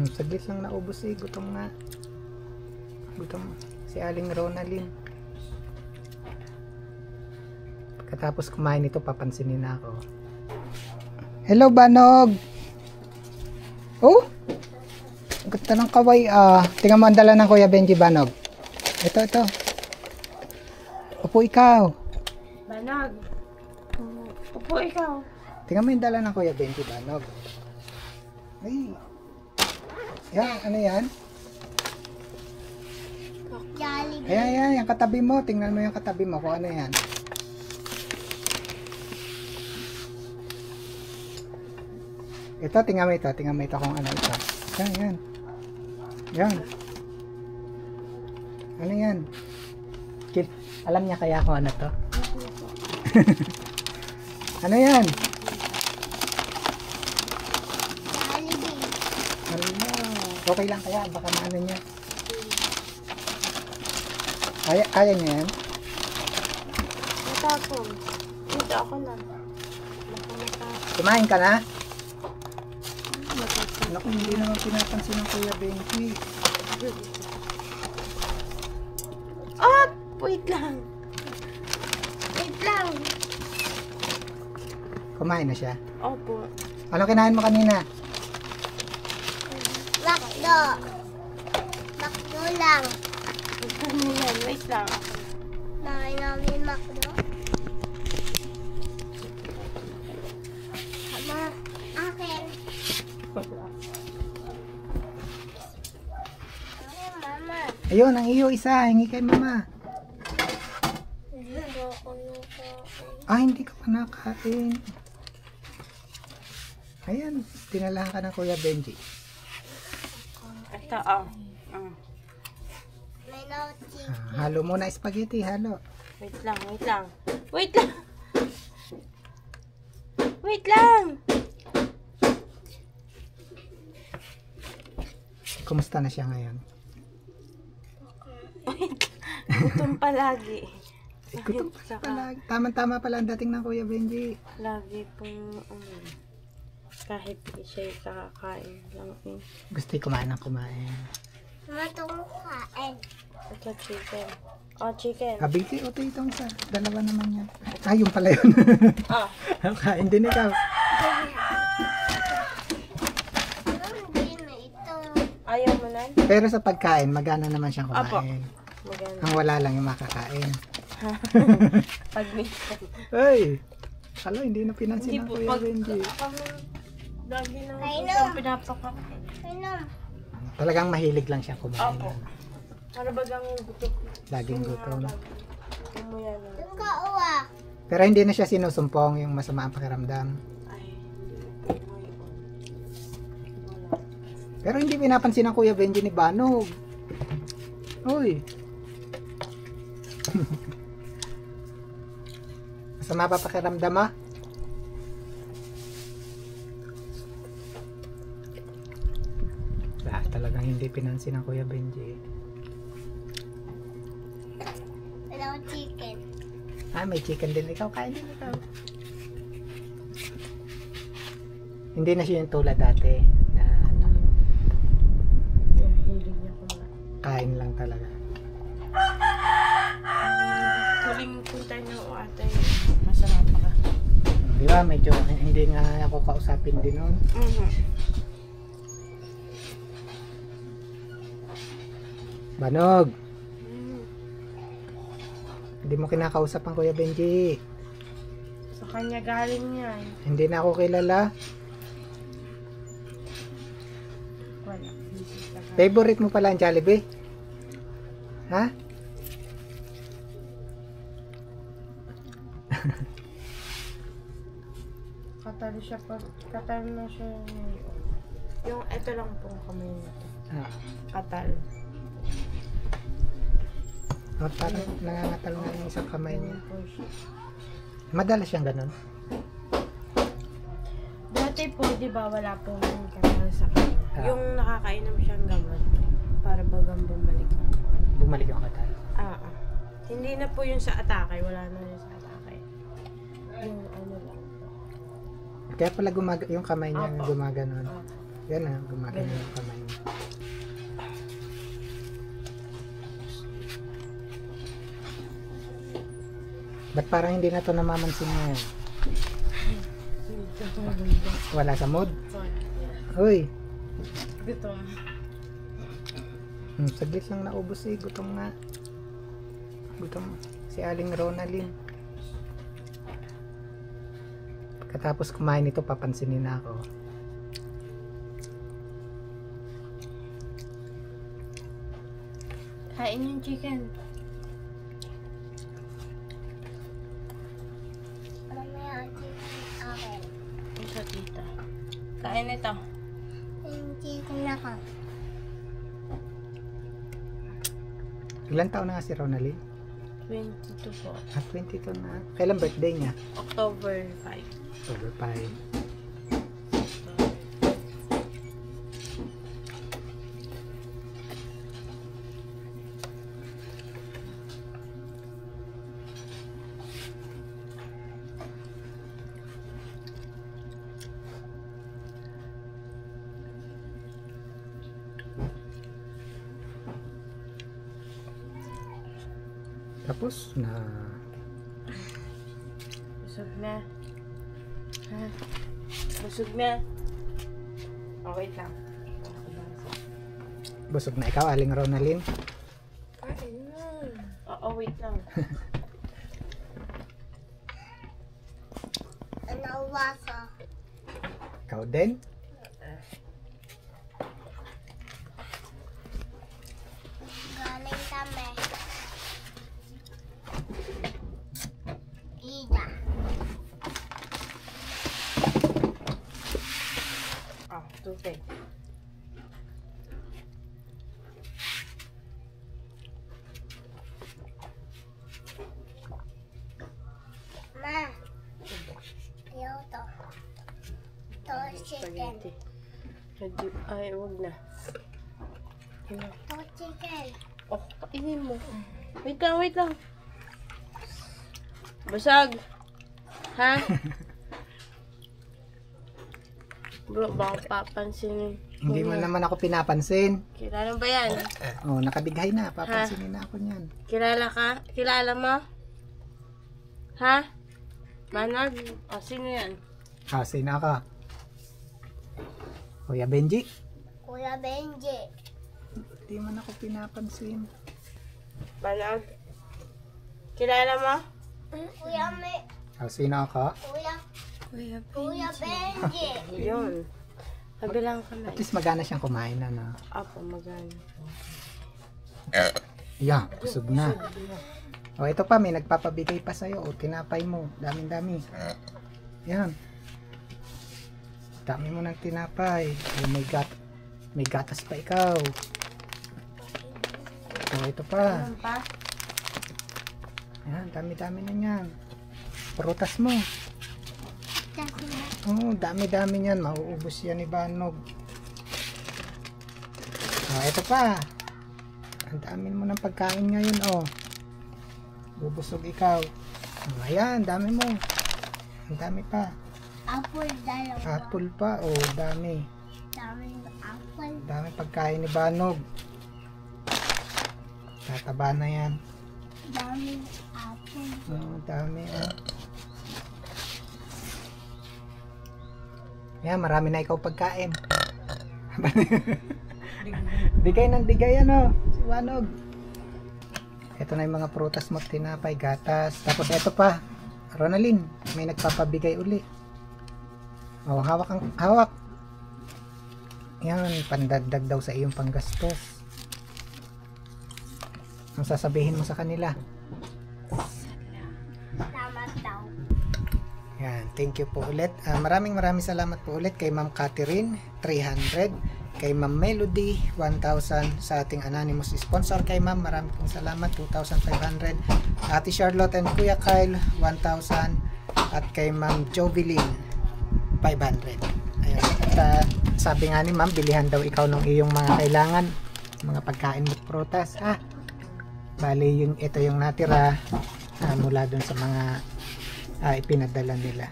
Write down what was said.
Saglit lang naubos eh. Gutom nga. Gutom si Aling Ronalyn. Pagkatapos kumain ito, papansinin na ako. Hello, Banog! Oh! Ang ganda ng kaway ah. Tingnan mo ang dala ng Kuya Benji, Banog. Ito. Upo ikaw. Banog. Upo ikaw. Tingnan mo yung dala ng Kuya Benji, Banog. Ay. Yan, ano yan? Jollibee. Ayan, yung katabi mo. Tingnan mo yung katabi mo kung ano yan. Ito, tingnan mo ito. Tingnan mo ito kung ano ito. Yan. Yan. Ano yan? Alam niya kaya kung ano to? Ano yan? Jollibee. Okay lang kaya, baka maano niya. Kaya niya yan? Matapon. Dito ako lang. Kumain ka na? Naku, hindi naman pinapansin ng Kuya Benji. Ah! Wait lang. Kumain na siya? Opo. Ano kinain mo kanina? Makdo lang. Wait lang. Nakain namin makdo. Ama, akin. Mama. Ayun, ang iyo isa. Hingi kay mama. Hindi ako nakain. Hindi ka pa nakain. Ayan, tinalahan ka ng Kuya Benji. Ito, May nauchi. Halo muna spaghetti, halo. Wait lang. Kumusta na siya ngayon? Gutom palagi. Gutom pala. Tama-tama pala ang dating ng Kuya Benji. Lagi pong kahit siya kakain lang eh. Gusto kumain ng kumain. Matong kain. Ito chicken. Chicken. Abiti, ito itong isa. Dalawa naman yan. Yung pala yun. Kain din ikaw. Hindi na ito. Ayaw mo na? Pero sa pagkain, magana naman siyang kumain. Apo. Maganda. Ang wala lang yung makakain. Pag-minsan. Ay! Kala, hindi na pinansin ng Hindi po, Kuya Benji. Lagi na siyang pinapakain. Talagang mahilig lang siyang kumain. Apo. Para bagang gutom. Laging gutom. Umuya na. Pero hindi na siya sinusumpong yung masama ang pakiramdam. Ay. Pero hindi pinapansin ng Kuya Benji ni Banog. Uy! Masama pa pakiramdam ah? Talagang hindi pinansin ng Kuya Benji. Hello, chicken. May chicken din ikaw. Kain din ikaw. Hindi na siya yung tulad dati na Hindi niya kumain. kain lang talaga. Huling punta ng ate. Masarap pa ka. Di ba? Medyo hindi nga ako kausapin din noon. Banog! Hindi mo kinakausap ang Kuya Benji. Sa kanya galing yan. Hindi na ako kilala. Wala. Favorite mo pala ang Jollibee? Ha? Katal na siya ngayon. Yung ito lang pong kamay nito. Katal. Parang nangangatal na yung isang kamay niya. Madalas siyang ganun. Dati po, di ba, wala pong katal sa kanya. Yung nakakainom siyang gamot para bagang bumalik. Bumalik yung katal. Hindi na po yung sa atake. Wala na yung sa atake. Yung ano lang. Kaya pala yung kamay niya Apo. gumaganon. Yan na, gumagano yung kamay mo. Ba't parang hindi na to namamansin ngayon? Wala sa mood? Uy! Gutom. Saglit lang naubos eh. Gutom nga. Gutom si Aling Ronalyn. Pagkatapos kumain ito, papansinin na ako. Kain yung chicken. Yung sa tita. Kain ito. Ilan taon na nga si Ronalyn? 22 po. 22 na. Kailan birthday niya? October 5. October 5. Tapos na Busog na. Ha? Busog na. Oh, wait lang. busog na ikaw, Aling Ronalyn. Oo, wait lang. Ikaw din? Galing kami. Ida. Ah, tubig. Ma. Ayaw to. To chicken. Spaghetti. Ay, wag na. To chicken. Oh, kainin mo. Wait lang, wait lang. Basag. Ha? Bro, baka papansinin. Hindi mo naman ako pinapansin. Kilala ba yan? Oh, nakadighay na. Papansinin na ako niyan. Kilala ka? Kilala mo? Ha? Manag? O, sino yan? Ah, sino ka? Kuya Benji? Kuya Benji. Hindi man ako pinapansin. Manag? Kilala mo? Kuya Me. Ah, sino ka? Kuya Benji. Yun. Kabilang kamay. At least magana siyang kumain na na. Apo, magana. Yeah, busog na. O, ito pa, may nagpapabigay pa sa'yo. O, tinapay mo. Daming-dami. Yan. Dami mo ng tinapay. Oh my God. May gatas pa ikaw. O, ito pa. Ano pa? Yan, dami-dami na yan. Prutas mo. Oo, dami-dami yan. Mauubos yan ni Banog. O, ito pa. Ang dami mo ng pagkain ngayon, oh. Bubusog ikaw. Oh, ayan, dami mo. Ang dami pa. Apple dalawa. Apple pa, oh, dami. Daming apple. Dami pagkain ni Banog. Tataba na yan. Daming apple. Oh, dami, oh. Yan, marami na ikaw pagkain. Digay ng digay, ano, si Banog. Ito na yung mga prutas mo, tinapay, gatas. Tapos ito pa, Ronalyn, may nagpapabigay uli. Oh, hawak ang hawak. Yan, pandagdag daw sa iyong panggastos. Ang sasabihin mo sa kanila? Salamat daw. Yan, thank you po ulit. Maraming salamat po ulit kay Ma'am Catherine, 300. Kay Ma'am Melody, 1,000 sa ating anonymous sponsor. Kay Ma'am, maraming pong salamat, 2,500. Ate Charlotte and Kuya Kyle, 1,000. At kay Ma'am Jovelyn, 500. Ayun. At sabi nga ni Ma'am, bilihan daw ikaw ng iyong mga kailangan, mga pagkain at prutas. Bali, ito yung natira mula dun sa mga ipinadala nila.